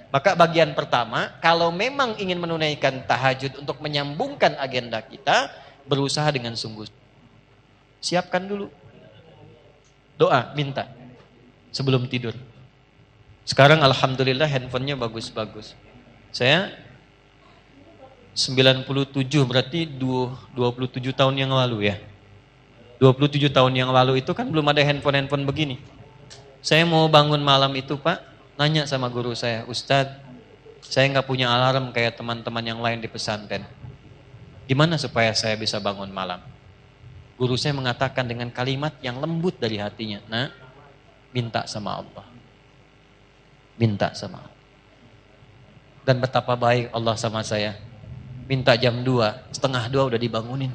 Maka bagian pertama, kalau memang ingin menunaikan tahajud untuk menyambungkan agenda kita, berusaha dengan sungguh. Siapkan dulu. Doa, minta. Sebelum tidur. Sekarang alhamdulillah handphonenya bagus-bagus. Saya 97 berarti 27 tahun yang lalu ya. 27 tahun yang lalu itu kan belum ada handphone-handphone begini. Saya mau bangun malam itu Pak, nanya sama guru saya, Ustadz, saya nggak punya alarm kayak teman-teman yang lain di pesantren. Gimana supaya saya bisa bangun malam? Guru saya mengatakan dengan kalimat yang lembut dari hatinya, nah, minta sama Allah. Minta sama Allah. Dan betapa baik Allah sama saya. Minta jam 2, 1:30 udah dibangunin.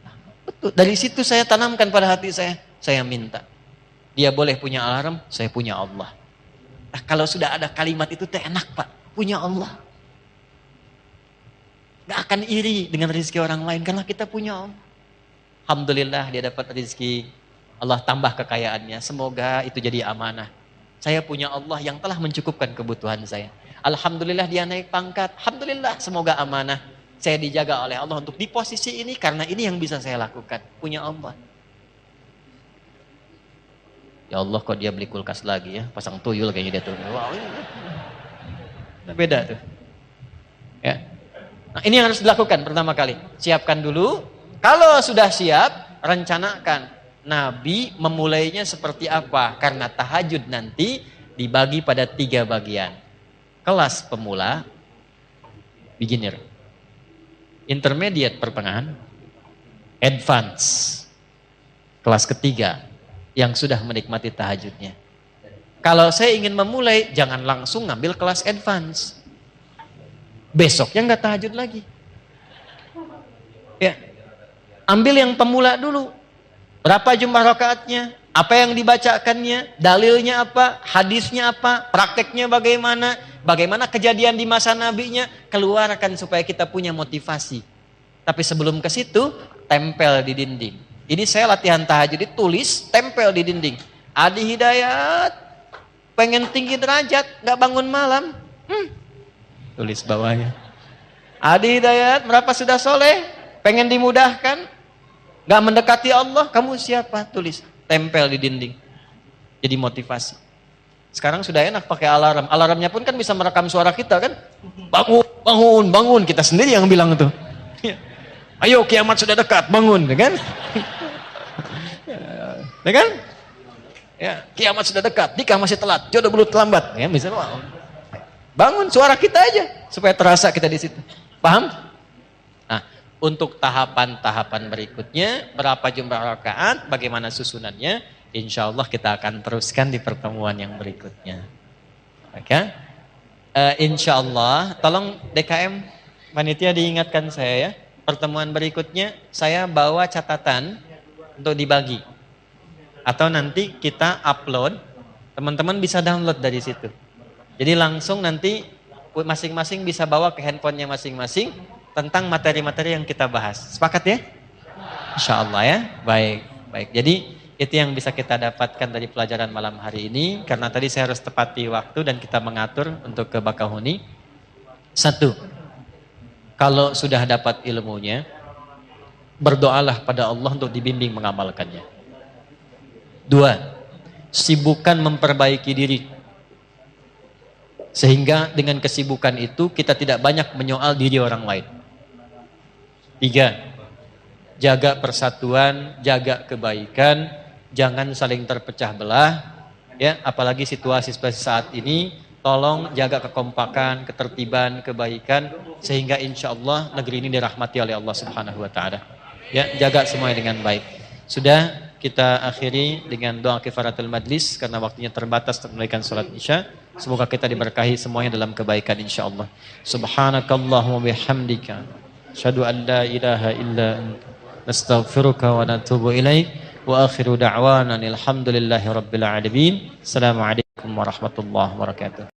Nah, betul, dari situ saya tanamkan pada hati saya minta. Dia boleh punya alarm, saya punya Allah. Nah, kalau sudah ada kalimat itu enak Pak, punya Allah. Gak akan iri dengan rezeki orang lain karena kita punya Allah. Alhamdulillah dia dapat rezeki, Allah tambah kekayaannya. Semoga itu jadi amanah. Saya punya Allah yang telah mencukupkan kebutuhan saya. Alhamdulillah dia naik pangkat. Alhamdulillah semoga amanah. Saya dijaga oleh Allah untuk di posisi ini karena ini yang bisa saya lakukan. Punya Allah. Ya Allah kok dia beli kulkas lagi ya, pasang tuyul kayaknya dia tuh. Wow, ini beda tuh. Ya. Nah, ini yang harus dilakukan pertama kali. Siapkan dulu. Kalau sudah siap, rencanakan. Nabi memulainya seperti apa? Karena tahajud nanti dibagi pada 3 bagian. Kelas pemula, beginner. Intermediate pertengahan, advance. Kelas ketiga. Yang sudah menikmati tahajudnya. Kalau saya ingin memulai, jangan langsung ngambil kelas advance. Besoknya nggak tahajud lagi. Ya, ambil yang pemula dulu. Berapa jumlah rakaatnya? Apa yang dibacakannya? Dalilnya apa? Hadisnya apa? Prakteknya bagaimana? Bagaimana kejadian di masa nabinya? Keluarkan supaya kita punya motivasi. Tapi sebelum ke situ, tempel di dinding. Ini saya latihan tahajud, ditulis, tempel di dinding. Adi Hidayat, pengen tinggi derajat, nggak bangun malam. Tulis bawahnya. Adi Hidayat, berapa sudah soleh, pengen dimudahkan, nggak mendekati Allah, kamu siapa? Tulis, tempel di dinding. Jadi motivasi. Sekarang sudah enak pakai alarm. Alarmnya pun kan bisa merekam suara kita kan. Bangun, bangun, bangun. Kita sendiri yang bilang itu. Ayo kiamat sudah dekat, bangun, kan? Ya kan? Ya, kiamat sudah dekat, nikah masih telat, jodoh belum terlambat. Ya, bisa bangun suara kita aja supaya terasa kita di situ. Paham? Nah, untuk tahapan-tahapan berikutnya, berapa jumlah rakaat, bagaimana susunannya, insya Allah kita akan teruskan di pertemuan yang berikutnya. Oke? Insya Allah, tolong DKM panitia diingatkan saya ya. Pertemuan berikutnya saya bawa catatan untuk dibagi. Atau nanti kita upload, teman-teman bisa download dari situ. Jadi langsung nanti masing-masing bisa bawa ke handphonenya masing-masing tentang materi-materi yang kita bahas. Sepakat ya? Insya Allah ya. Baik, baik. Jadi itu yang bisa kita dapatkan dari pelajaran malam hari ini. Karena tadi saya harus tepati waktu dan kita mengatur untuk ke Bakahuni. 1. Kalau sudah dapat ilmunya, berdoalah pada Allah untuk dibimbing mengamalkannya. 2. Sibukkan memperbaiki diri. Sehingga dengan kesibukan itu kita tidak banyak menyoal diri orang lain. 3. Jaga persatuan, jaga kebaikan, jangan saling terpecah belah. Ya, apalagi situasi seperti saat ini, tolong jaga kekompakan, ketertiban, kebaikan, sehingga insya Allah negeri ini dirahmati oleh Allah Subhanahu Wa Taala. Ya, jaga semuanya dengan baik. Sudah. Kita akhiri dengan doa kifaratul majlis karena waktunya terbatas untuk menunaikan salat Isya. Semoga kita diberkahi semuanya dalam kebaikan insyaallah. Subhanakallahumma bihamdika asyhadu an la ilaha illa anta nastaghfiruka wa natubu ilaik wa akhiru da'wana alhamdulillahi rabbil alamin. Assalamualaikum warahmatullahi wabarakatuh.